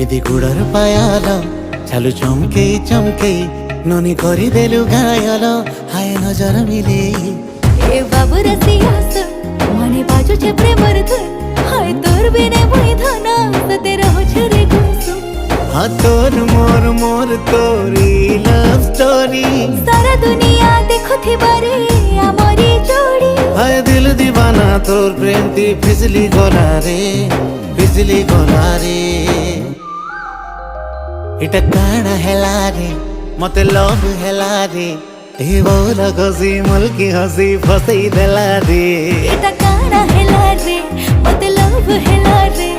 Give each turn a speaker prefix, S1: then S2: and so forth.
S1: इदी गुड़र पायाल चालू चमके चमके ननी करी देलु घायल हाय नजर मिले
S2: ए बाबू रसिया मने बाजू छे प्रेमर धुन हाय तोर बिने मुई धना सते रहो छरे गुमसुम
S1: हाँ तोर मोर मोर तोरी लव स्टोरी
S2: सारा दुनिया देखो थी बारे आमरी जोड़ी
S1: हाय दिल दीवाना तोर प्रेम ती फिसली गला रे इटा काना हेला रे मते लव हेला रे ए बोल घसी मुल्की हसी फसई देला रे
S2: इटा काना हेला रे मते लव हेला रे।